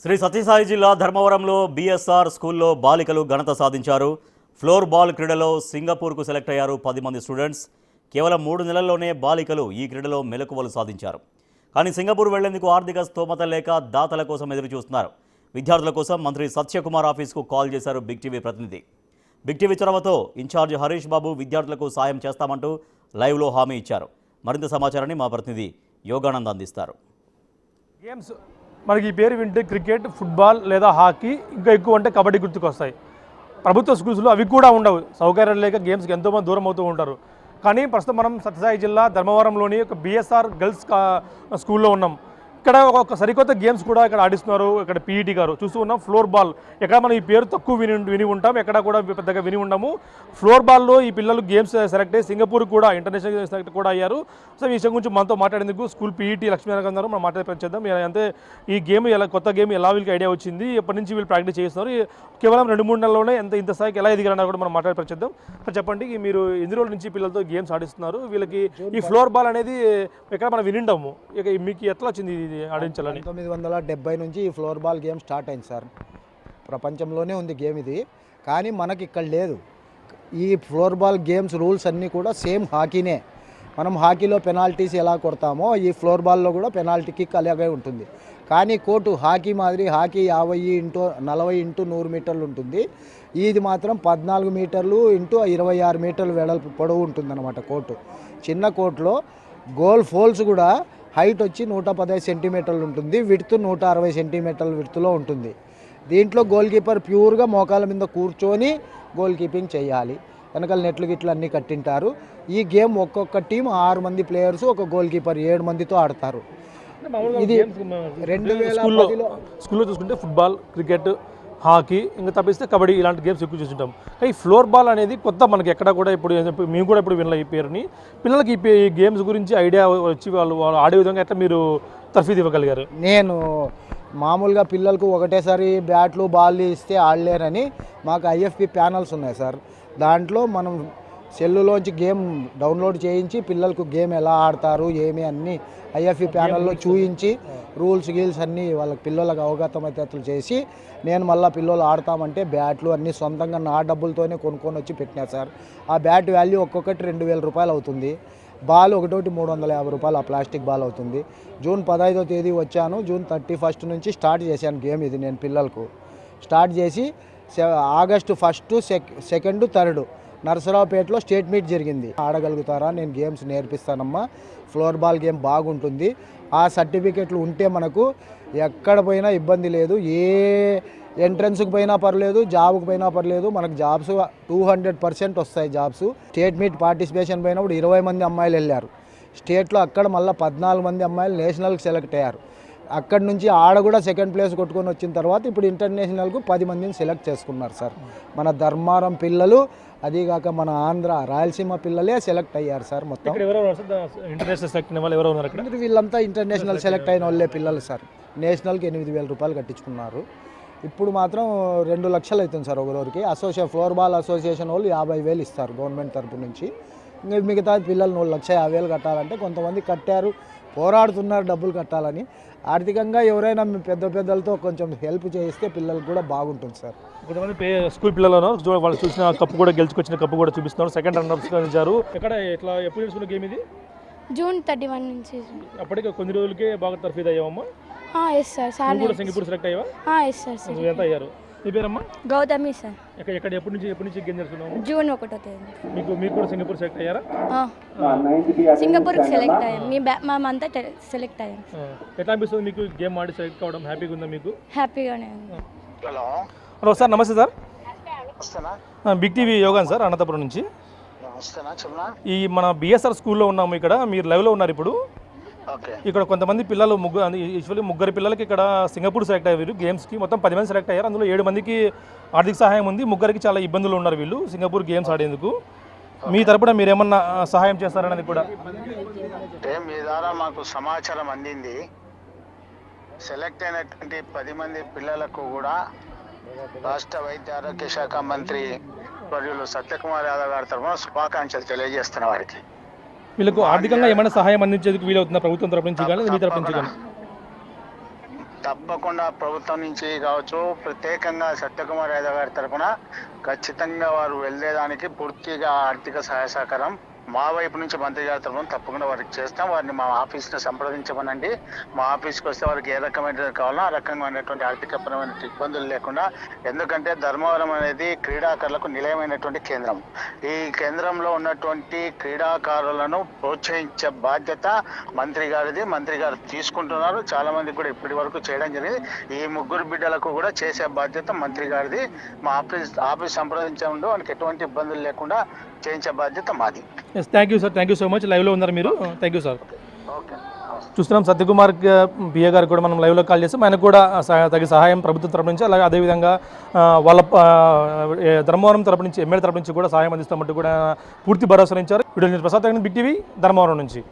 శ్రీ సత్యసాయి జిల్లా ధర్మవరంలో బీఎస్ఆర్ స్కూల్లో బాలికలు ఘనత సాధించారు. ఫ్లోర్ బాల్ క్రీడలో సింగపూర్కు సెలెక్ట్ అయ్యారు 10 మంది స్టూడెంట్స్. కేవలం 3 నెలల్లోనే బాలికలు ఈ క్రీడలో మెలకువలు సాధించారు. కానీ సింగపూర్ వెళ్లేందుకు ఆర్థిక స్తోమత లేక దాతల కోసం ఎదురు చూస్తున్నారు. విద్యార్థుల కోసం మంత్రి సత్యకుమార్ ఆఫీస్కు కాల్ చేశారు బిగ్ టీవీ ప్రతినిధి. బిగ్ టీవీ చొరవతో ఇన్ఛార్జ్ హరీష్ బాబు విద్యార్థులకు సాయం చేస్తామంటూ లైవ్లో హామీ ఇచ్చారు. మరింత సమాచారాన్ని మా ప్రతినిధి యోగానంద్ అందిస్తారు. గేమ్స్ మనకి ఈ పేరు వింటే క్రికెట్, ఫుట్బాల్ లేదా హాకీ, ఇంకా ఎక్కువ అంటే కబడ్డీ గుర్తుకొస్తాయి. ప్రభుత్వ స్కూల్స్లో అవి కూడా ఉండవు. సౌకర్యాలు లేక గేమ్స్కి ఎంతోమంది దూరం అవుతూ ఉంటారు. కానీ ప్రస్తుతం మనం సత్యసాయి జిల్లా ధర్మవరంలోని ఒక బీఎస్ఆర్ గర్ల్స్ స్కూల్లో ఉన్నాం. ఇక్కడ ఒక సరికొత్త గేమ్స్ కూడా ఇక్కడ ఆడిస్తున్నారు. ఇక్కడ పీఈటీ గారు చూస్తూ ఉన్నాం. ఫ్లోర్ బాల్ ఎక్కడ మనం ఈ పేరు తక్కువ విని ఉంటాం, ఎక్కడ కూడా పెద్దగా విని ఉండము. ఫ్లోర్ బాల్లో ఈ పిల్లలు గేమ్స్ సెలెక్ట్ అయ్యి సింగపూర్ కూడా ఇంటర్నేషనల్ సెలెక్ట్ కూడా అయ్యారు. సో ఈ విషయం గురించి మనతో మాట్లాడేందుకు స్కూల్ పీఈటీ లక్ష్మీనారాయణ గారు మనం మాట్లాడేద్దాం. అంటే ఈ గేమ్ ఎలా, కొత్త గేమ్ ఎలా వీళ్ళకి ఐడియా వచ్చింది, ఎప్పటి నుంచి వీళ్ళు ప్రాక్టీస్ చేస్తున్నారు, కేవలం 2-3 నెలల్లోనే ఇంత స్థాయికి ఎలా ఎదిగారన్నా కూడా మనం మాట్లాడేద్దాం. చెప్పండి, మీరు ఎన్ని రోజుల నుంచి పిల్లలతో గేమ్స్ ఆడిస్తున్నారు? వీళ్ళకి ఈ ఫ్లోర్ బాల్ అనేది ఎక్కడ మనం వినిండాము, ఇక మీకు ఎట్లా వచ్చింది ఆడించాలని? 1970 నుంచి ఈ ఫ్లోర్ బాల్ గేమ్ స్టార్ట్ అయింది సార్. ప్రపంచంలోనే ఉంది గేమ్ ఇది, కానీ మనకి ఇక్కడ లేదు. ఈ ఫ్లోర్ బాల్ గేమ్స్ రూల్స్ అన్నీ కూడా సేమ్ హాకీనే. మనం హాకీలో పెనాల్టీస్ ఎలా కొడతామో ఈ ఫ్లోర్ బాల్లో కూడా పెనాల్టీ కిక్ అలాగే ఉంటుంది. కానీ కోర్టు హాకీ మాదిరి, హాకీ 50x40x100 మీటర్లు ఉంటుంది. ఇది మాత్రం 14 మీటర్లు x 26 మీటర్లు వెడల్పు పొడవు ఉంటుంది అన్నమాట కోర్టు. చిన్న కోర్టులో గోల్ ఫోల్స్ కూడా హైట్ వచ్చి 115 సెంటీమీటర్లు ఉంటుంది, విడ్త్ 160 సెంటీమీటర్ల విడ్త్లో ఉంటుంది. దీంట్లో గోల్ కీపర్ ప్యూర్గా మోకాల మీద కూర్చొని గోల్ కీపింగ్ చేయాలి. వెనకాల నెట్లు గిట్లు అన్నీ కట్టింటారు. ఈ గేమ్ ఒక్కొక్క టీం 6 మంది ప్లేయర్స్, ఒక గోల్ కీపర్ 7 మందితో ఆడతారు. ఇది 2010లో స్కూల్లో చూసుకుంటే ఫుట్బాల్, క్రికెట్, హాకీ, ఇంకా తప్పిస్తే కబడ్డీ ఇలాంటి గేమ్స్ ఎక్కువ చూస్తుంటాం. ఈ ఫ్లోర్ బాల్ అనేది కొత్త, మనకి ఎక్కడ కూడా ఇప్పుడు మేము కూడా ఇప్పుడు వినలే ఈ పేరుని. పిల్లలకి ఈ గేమ్స్ గురించి ఐడియా వచ్చి వాళ్ళు ఆడే విధంగా ఎట్లా మీరు తర్ఫీదు ఇవ్వగలిగారు? నేను మామూలుగా పిల్లలకు ఒకటేసారి బ్యాట్లు బాల్ ఇస్తే ఆడలేరని మాకు ఐఎఫ్పి ప్యానల్స్ ఉన్నాయి సార్. దాంట్లో మనం సెల్లులోంచి గేమ్ డౌన్లోడ్ చేయించి పిల్లలకు గేమ్ ఎలా ఆడతారు ఏమి అన్నీ ఐఎఫ్ఈ ప్యానల్లో చూయించి రూల్స్ గీల్స్ అన్నీ వాళ్ళకి పిల్లలకు అవగతమైతేతులు చేసి నేను మళ్ళీ పిల్లలు ఆడతామంటే బ్యాట్లు అన్నీ సొంతంగా నా డబ్బులతోనే కొనుక్కొని వచ్చి పెట్టినా సార్. ఆ బ్యాట్ వాల్యూ ఒక్కొక్కటి 2000 రూపాయలు అవుతుంది. బాల్ ఒకటి 350 రూపాయలు ఆ ప్లాస్టిక్ బాల్ అవుతుంది. జూన్ 15వ తేదీ వచ్చాను. జూన్ 31 నుంచి స్టార్ట్ చేశాను గేమ్ ఇది. నేను పిల్లలకు స్టార్ట్ చేసి ఆగస్టు 1, 2, 3 నరసరావుపేటలో స్టేట్ మీట్ జరిగింది. ఆడగలుగుతారా? నేను గేమ్స్ నేర్పిస్తానమ్మా, ఫ్లోర్ బాల్ గేమ్ బాగుంటుంది, ఆ సర్టిఫికెట్లు ఉంటే మనకు ఎక్కడ పోయినా ఇబ్బంది లేదు, ఏ ఎంట్రన్స్కి పోయినా పర్లేదు, జాబ్కి పోయినా పర్లేదు, మనకు జాబ్స్ 200% వస్తాయి జాబ్స్. స్టేట్ మీట్ పార్టిసిపేషన్ పోయినప్పుడు 20 మంది అమ్మాయిలు వెళ్ళారు స్టేట్లో. అక్కడ మళ్ళీ 14 మంది అమ్మాయిలు నేషనల్కి సెలెక్ట్ అయ్యారు. అక్కడి నుంచి ఆడ కూడా సెకండ్ ప్లేస్ కొట్టుకొని వచ్చిన తర్వాత ఇప్పుడు ఇంటర్నేషనల్కు 10 మందిని సెలెక్ట్ చేసుకున్నారు సార్. మన ధర్మారం పిల్లలు, అదీగాక మన ఆంధ్ర రాయలసీమ పిల్లలే సెలెక్ట్ అయ్యారు సార్. మొత్తం ఇంటర్నేషనల్ సెలెక్ట్ అయిన వాళ్ళు ఎవరు ఉన్నారు అక్కడ? వీళ్ళంతా ఇంటర్నేషనల్ సెలెక్ట్ అయిన వాళ్ళే పిల్లలు సార్. నేషనల్కి 8000 రూపాయలు కట్టించుకున్నారు. ఇప్పుడు మాత్రం 2 లక్షలు అవుతుంది సార్ ఒకరోజుకి. ఫ్లోర్ బాల్ అసోసియేషన్ వాళ్ళు 50,000 ఇస్తారు గవర్నమెంట్ తరపు నుంచి. ఇంకా మిగతా పిల్లలు 1,50,000 కట్టాలంటే కొంతమంది కట్టారు, పోరాడుతున్నారు డబ్బులు కట్టాలని. ఆర్థికంగా ఎవరైనా పెద్దలతో కొంచెం హెల్ప్ చేయిస్తే పిల్లలకు కూడా బాగుంటుంది సార్. కొంతమంది స్కూల్ పిల్లలు వాళ్ళు చూసిన కప్పు కూడా గెలుచుకొచ్చిన కప్పు కూడా చూపిస్తున్నారు. సెకండ్ రన్నర్స్గా నిలిచారు. ఎక్కడ ఎట్లా ఎప్పుడు తెలుసుకున్న గేమ్ ఇది? జూన్ 31 నుంచి. అప్పటికే కొన్ని రోజులకే బాగా తర్ఫీదు అయ్యావమ్మా? Yes sir. కూడా సింగపూర్ సెలెక్ట్ అయ్యావా? Yes sir. ఎంత అయ్యారు? నీ పేరమ్మా? గౌతమి సార్. ఎక్కడ ఎప్పటి నుంచి గేమ్ చేస్తున్నావు? జూన్ 1వ తేదీ. మీకు కూడా సింగపూర్ సెలెక్ట్ అయ్యారా? సింగపూర్కి సెలెక్ట్ అయ్యాం. మేమంతా సెలెక్ట్ అయ్యాం. ఎట్లా అనిపిస్తుంది మీకు గేమ్ ఆడి సెలెక్ట్ కావడం? హ్యాపీగా ఉందా మీకు? హ్యాపీగానే ఉంది. హలో సార్, నమస్తే సార్. బిగ్ టీవీ యోగాన్ సార్, అనంతపురం నుంచి. ఈ మన బిఎస్ఆర్ స్కూల్లో ఉన్నాము. ఇక్కడ మీరు లైవ్లో ఉన్నారు ఇప్పుడు. ఇక్కడ కొంతమంది పిల్లలు ముగ్గురు పిల్లలకి ఇక్కడ సింగపూర్ సెలెక్ట్ అయ్యారు గేమ్స్కి. మొత్తం 10 మంది సెలెక్ట్ అయ్యారు. అందులో 7 మందికి ఆర్థిక సహాయం ఉంది. ముగ్గురికి చాలా ఇబ్బందులు ఉన్నారు వీళ్ళు సింగపూర్ గేమ్స్ ఆడేందుకు. మీ తరపున మీరు ఏమన్నా సహాయం చేస్తారనేది కూడా మీ ద్వారా మాకు సమాచారం అందింది. సెలెక్ట్ అయినటువంటి 10 మంది పిల్లలకు కూడా రాష్ట్ర వైద్య ఆరోగ్య శాఖ మంత్రి వర్యులు సత్యకుమార్ యాదవ్ గారి తరఫున శుభాకాంక్షలు తెలియజేస్తున్న వారికి. వీళ్ళకు ఆర్థికంగా ఏమైనా సహాయం అందించేందుకు వీలవుతుందా ప్రభుత్వం తరపు నుంచి కానీ మీ తరపు నుంచి కానీ? తప్పకుండా ప్రభుత్వం నుంచి కావచ్చు, ప్రత్యేకంగా సత్యకుమార్ యాదవ్ గారి తరఫున ఖచ్చితంగా వారు వెళ్ళేదానికి పూర్తిగా ఆర్థిక సహాయ సహకారం మా వైపు నుంచి మంత్రి గారి తరఫున తప్పకుండా వారికి చేస్తాం. వారిని మా ఆఫీస్ని సంప్రదించమనండి. మా ఆఫీస్కి వస్తే వారికి ఏ రకమైనటువంటి కావాలో ఆ రకమైనటువంటి ఆర్థికపరమైన ఇబ్బందులు లేకుండా, ఎందుకంటే ధర్మవరం అనేది క్రీడాకారులకు నిలయమైనటువంటి కేంద్రం. ఈ కేంద్రంలో ఉన్నటువంటి క్రీడాకారులను ప్రోత్సహించే బాధ్యత మంత్రి గారిది. మంత్రి గారు తీసుకుంటున్నారు. చాలా మంది కూడా ఇప్పటి వరకు చేయడం జరిగింది. ఈ ముగ్గురు బిడ్డలకు కూడా చేసే బాధ్యత మంత్రి గారిది. మా ఆఫీస్ సంప్రదించడం వాళ్ళకి ఎటువంటి ఇబ్బందులు లేకుండా చేయించే బాధ్యత మాది. Yes, thank you sir, thank you so much. లైవ్లో ఉన్నారు మీరు. Thank you sir. ఓకే. చూస్తున్నాం సత్యకుమార్ పిఏ గారు కూడా మనం లైవ్లో కాల్ చేసి ఆయనకు కూడా తగిన సహాయం ప్రభుత్వం తరపు నుంచి, అలాగే అదేవిధంగా వాళ్ళ ధర్మవరం తరపు నుంచి, ఎమ్మెల్యే తరపు నుంచి కూడా సహాయం అందిస్తామంటూ కూడా పూర్తి భరోసా ఇచ్చారు. Video Prasad big TV Dharmavaram నుంచి.